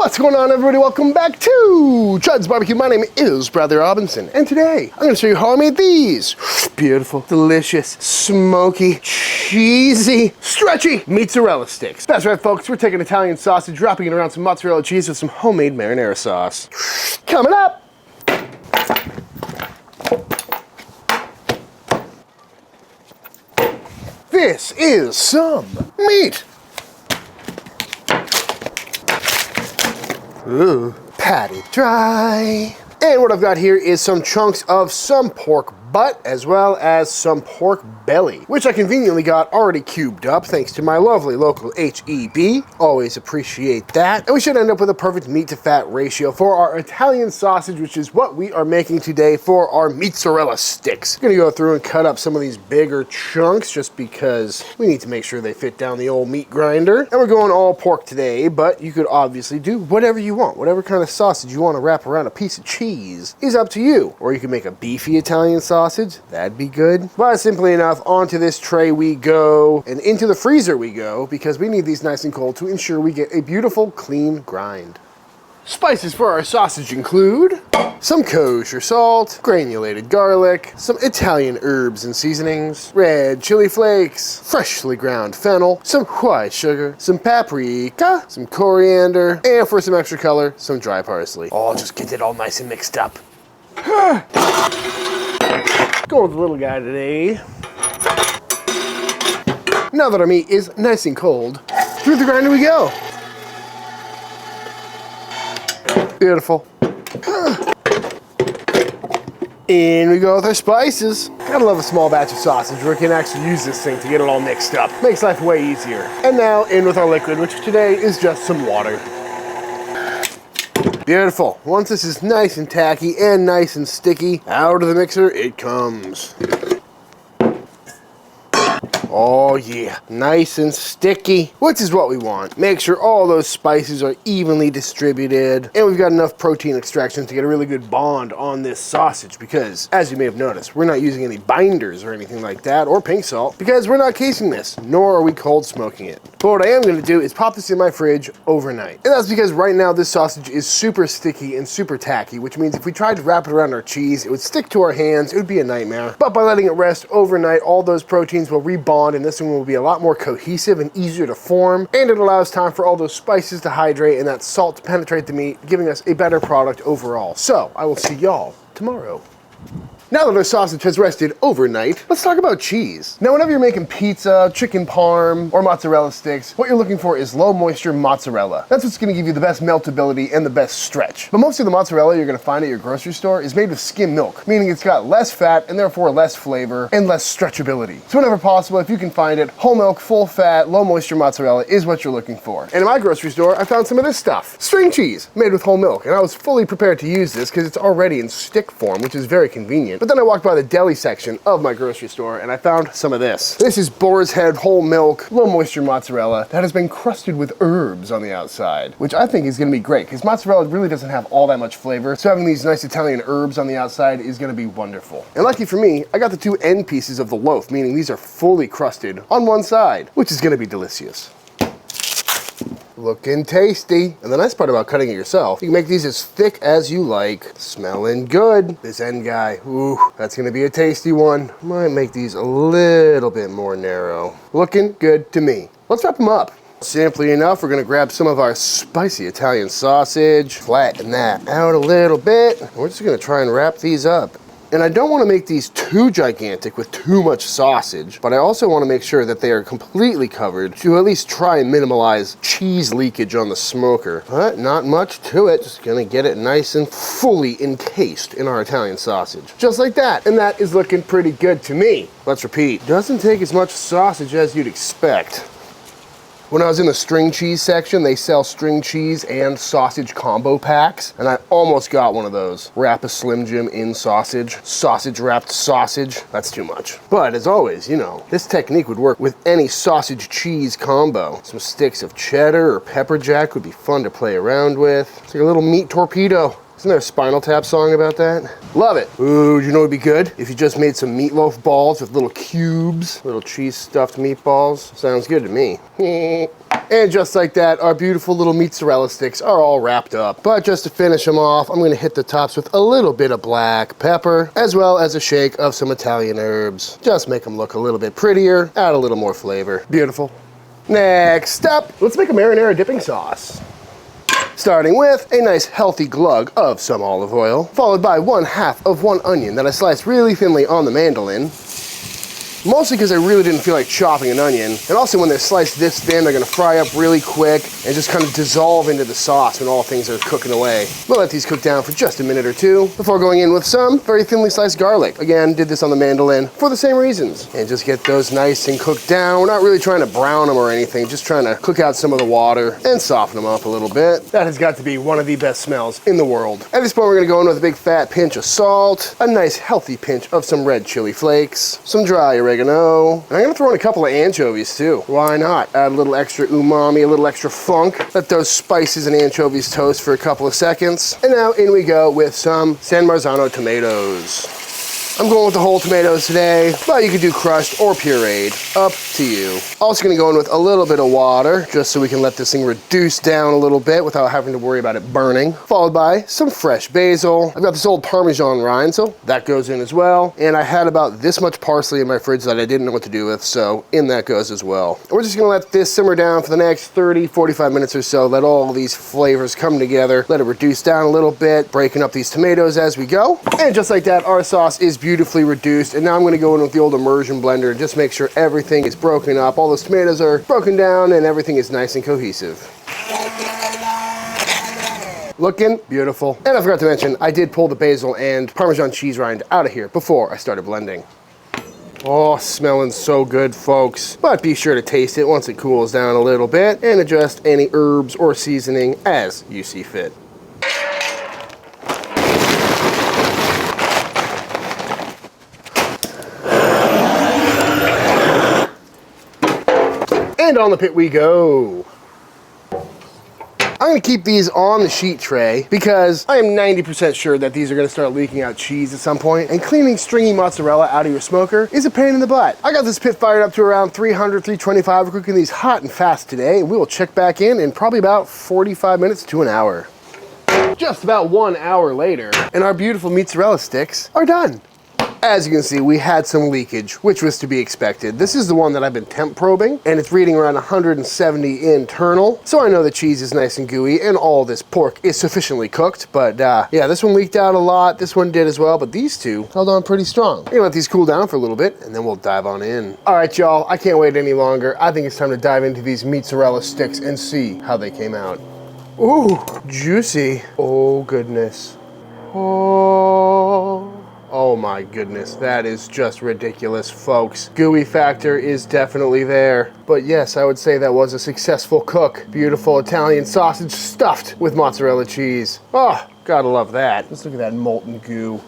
What's going on, everybody? Welcome back to Chuds BBQ. My name is Bradley Robinson, and today I'm going to show you how I made these beautiful, delicious, smoky, cheesy, stretchy mozzarella sticks. That's right, folks. We're taking Italian sausage, wrapping it around some mozzarella cheese with some homemade marinara sauce. Coming up. This is some meat. Ooh, patty dry. And what I've got here is some chunks of some pork butt as well as some pork belly, which I conveniently got already cubed up thanks to my lovely local HEB. Always appreciate that. And we should end up with a perfect meat to fat ratio for our Italian sausage, which is what we are making today for our mozzarella sticks. I'm gonna go through and cut up some of these bigger chunks just because we need to make sure they fit down the old meat grinder. And we're going all pork today, but you could obviously do whatever you want. Whatever kind of sausage you want to wrap around a piece of cheese is up to you. Or you can make a beefy Italian sausage, that'd be good. But simply enough, onto this tray we go, and into the freezer we go, because we need these nice and cold to ensure we get a beautiful, clean grind. Spices for our sausage include some kosher salt, granulated garlic, some Italian herbs and seasonings, red chili flakes, freshly ground fennel, some white sugar, some paprika, some coriander, and for some extra color, some dry parsley. Oh, just get it all nice and mixed up. Going with the little guy today. Now that our meat is nice and cold, through the grinder we go. Beautiful. In we go with our spices. Gotta love a small batch of sausage where we can actually use this thing to get it all mixed up. Makes life way easier. And now in with our liquid, which today is just some water. Beautiful. Once this is nice and tacky and nice and sticky, out of the mixer it comes. Oh yeah, nice and sticky, which is what we want. Make sure all those spices are evenly distributed, and we've got enough protein extraction to get a really good bond on this sausage, because as you may have noticed, we're not using any binders or anything like that, or pink salt, because we're not casing this, nor are we cold smoking it. But what I am gonna do is pop this in my fridge overnight. And that's because right now this sausage is super sticky and super tacky, which means if we tried to wrap it around our cheese, it would stick to our hands, it would be a nightmare. But by letting it rest overnight, all those proteins will rebond, and this one will be a lot more cohesive and easier to form, and it allows time for all those spices to hydrate and that salt to penetrate the meat, giving us a better product overall. So I will see y'all tomorrow. Now that our sausage has rested overnight, let's talk about cheese. Now, whenever you're making pizza, chicken parm, or mozzarella sticks, what you're looking for is low moisture mozzarella. That's what's gonna give you the best meltability and the best stretch. But most of the mozzarella you're gonna find at your grocery store is made with skim milk, meaning it's got less fat and therefore less flavor and less stretchability. So whenever possible, if you can find it, whole milk, full fat, low moisture mozzarella is what you're looking for. And in my grocery store, I found some of this stuff. String cheese, made with whole milk. And I was fully prepared to use this because it's already in stick form, which is very convenient. But then I walked by the deli section of my grocery store and I found some of this. This is Boar's Head whole milk, low moisture mozzarella that has been crusted with herbs on the outside, which I think is gonna be great because mozzarella really doesn't have all that much flavor. So having these nice Italian herbs on the outside is gonna be wonderful. And lucky for me, I got the two end pieces of the loaf, meaning these are fully crusted on one side, which is gonna be delicious. Looking tasty. And the nice part about cutting it yourself, you can make these as thick as you like. Smelling good. This end guy, ooh, that's gonna be a tasty one. Might make these a little bit more narrow. Looking good to me. Let's wrap them up. Simply enough, we're gonna grab some of our spicy Italian sausage, flatten that out a little bit. We're just gonna try and wrap these up. And I don't want to make these too gigantic with too much sausage, but I also want to make sure that they are completely covered to at least try and minimize cheese leakage on the smoker. But not much to it, just gonna get it nice and fully encased in our Italian sausage. Just like that, and that is looking pretty good to me. Let's repeat, doesn't take as much sausage as you'd expect. When I was in the string cheese section, they sell string cheese and sausage combo packs, and I almost got one of those. Wrap a Slim Jim in sausage, sausage wrapped sausage. That's too much. But as always, you know, this technique would work with any sausage cheese combo. Some sticks of cheddar or pepper jack would be fun to play around with. It's like a little meat torpedo. Isn't there a Spinal Tap song about that? Love it. Ooh, you know what'd be good? If you just made some meatloaf balls with little cubes, little cheese stuffed meatballs. Sounds good to me. And just like that, our beautiful little mozzarella sticks are all wrapped up. But just to finish them off, I'm gonna hit the tops with a little bit of black pepper, as well as a shake of some Italian herbs. Just make them look a little bit prettier, add a little more flavor. Beautiful. Next up, let's make a marinara dipping sauce. Starting with a nice healthy glug of some olive oil, followed by 1/2 of one onion that I sliced really thinly on the mandolin. Mostly because I really didn't feel like chopping an onion. And also when they're sliced this thin, they're gonna fry up really quick and just kind of dissolve into the sauce when all things are cooking away. We'll let these cook down for just a minute or two before going in with some very thinly sliced garlic. Again, did this on the mandolin for the same reasons. And just get those nice and cooked down. We're not really trying to brown them or anything, just trying to cook out some of the water and soften them up a little bit. That has got to be one of the best smells in the world. At this point, we're gonna go in with a big fat pinch of salt, a nice healthy pinch of some red chili flakes, some dry oregano, and I'm gonna throw in a couple of anchovies too. Why not? Add a little extra umami, a little extra funk. Let those spices and anchovies toast for a couple of seconds. And now in we go with some San Marzano tomatoes. I'm going with the whole tomatoes today, but you could do crushed or pureed, up to you. Also gonna go in with a little bit of water, just so we can let this thing reduce down a little bit without having to worry about it burning. Followed by some fresh basil. I've got this old Parmesan rind, so that goes in as well. And I had about this much parsley in my fridge that I didn't know what to do with, so in that goes as well. And we're just gonna let this simmer down for the next 30, 45 minutes or so. Let all these flavors come together. Let it reduce down a little bit, breaking up these tomatoes as we go. And just like that, our sauce is beautifully reduced. And now I'm gonna go in with the old immersion blender and just make sure everything is broken up. All those tomatoes are broken down and everything is nice and cohesive. Looking beautiful. And I forgot to mention, I did pull the basil and Parmesan cheese rind out of here before I started blending. Oh, smelling so good, folks. But be sure to taste it once it cools down a little bit and adjust any herbs or seasoning as you see fit. And on the pit we go. I'm gonna keep these on the sheet tray because I am 90% sure that these are gonna start leaking out cheese at some point, and cleaning stringy mozzarella out of your smoker is a pain in the butt. I got this pit fired up to around 300, 325. We're cooking these hot and fast today, and we will check back in probably about 45 minutes to an hour. Just about 1 hour later, and our beautiful mozzarella sticks are done. As you can see, we had some leakage, which was to be expected. This is the one that I've been temp probing, and it's reading around 170 internal. So I know the cheese is nice and gooey, and all this pork is sufficiently cooked. But yeah, this one leaked out a lot. This one did as well, but these two held on pretty strong. We're gonna let these cool down for a little bit, and then we'll dive on in. All right, y'all, I can't wait any longer. I think it's time to dive into these mozzarella sticks and see how they came out. Ooh, juicy. Oh, goodness. Oh my goodness, that is just ridiculous, folks. Gooey factor is definitely there. But yes, I would say that was a successful cook. Beautiful Italian sausage stuffed with mozzarella cheese. Oh, gotta love that. Let's look at that molten goo.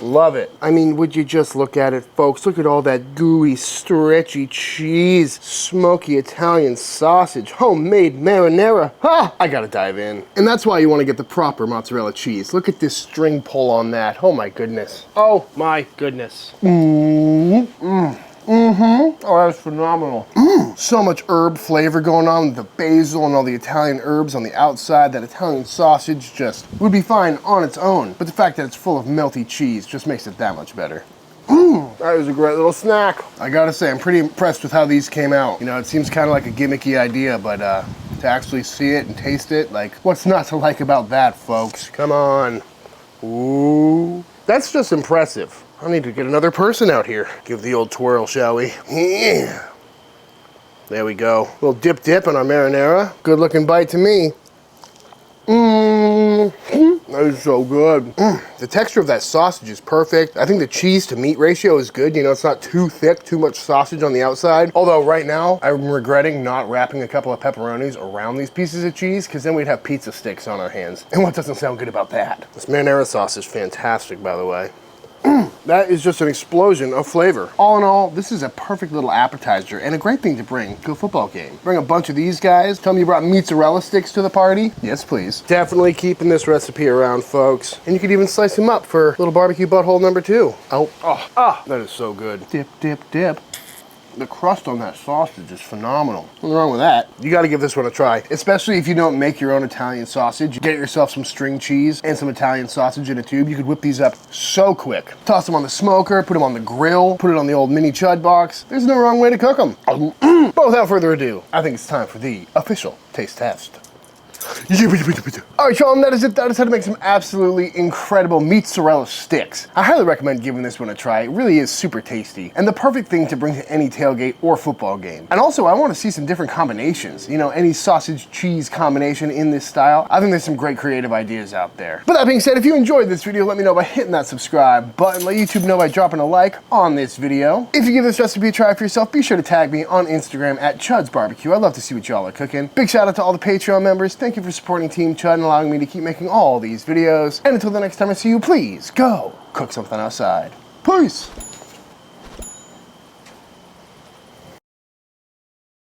Love it. I mean, would you just look at it, folks? Look at all that gooey, stretchy cheese, smoky Italian sausage, homemade marinara. Ha! I gotta dive in. And that's why you want to get the proper mozzarella cheese. Look at this string pull on that. Oh my goodness. Oh my goodness. Oh, that's phenomenal. So much herb flavor going on with the basil and all the Italian herbs on the outside. That Italian sausage just would be fine on its own, but the fact that it's full of melty cheese just makes it that much better. That was a great little snack. I gotta say, I'm pretty impressed with how these came out. You know, it seems kind of like a gimmicky idea, but to actually see it and taste it, like, what's not to like about that, folks? Come on. Ooh. That's just impressive. I need to get another person out here. Give the old twirl, shall we? Yeah. There we go. A little dip on our marinara. Good looking bite to me. That is so good. The texture of that sausage is perfect. I think the cheese to meat ratio is good. You know, it's not too thick, too much sausage on the outside. Although right now, I'm regretting not wrapping a couple of pepperonis around these pieces of cheese, because then we'd have pizza sticks on our hands. And what doesn't sound good about that? This marinara sauce is fantastic, by the way. That is just an explosion of flavor. All in all, this is a perfect little appetizer and a great thing to bring to a football game. Bring a bunch of these guys. Tell me you brought mozzarella sticks to the party. Yes, please. Definitely keeping this recipe around, folks. And you could even slice them up for little barbecue butthole number 2. Oh, that is so good. Dip, dip, dip. The crust on that sausage is phenomenal. Nothing wrong with that. You gotta give this one a try, especially if you don't make your own Italian sausage. Get yourself some string cheese and some Italian sausage in a tube. You could whip these up so quick. Toss them on the smoker, put them on the grill, put it on the old mini Chud box. There's no wrong way to cook them. But without further ado, I think it's time for the official taste test. All right, y'all, and that is it. That is how to make some absolutely incredible mozzarella sticks. I highly recommend giving this one a try. It really is super tasty and the perfect thing to bring to any tailgate or football game. And also, I want to see some different combinations. You know, any sausage cheese combination in this style. I think there's some great creative ideas out there. But that being said, if you enjoyed this video, let me know by hitting that subscribe button. Let YouTube know by dropping a like on this video. If you give this recipe a try for yourself, be sure to tag me on Instagram at Chuds BBQ. I'd love to see what y'all are cooking. Big shout out to all the Patreon members. Thank you for supporting Team Chud and allowing me to keep making all these videos. And until the next time I see you, please go cook something outside. Peace!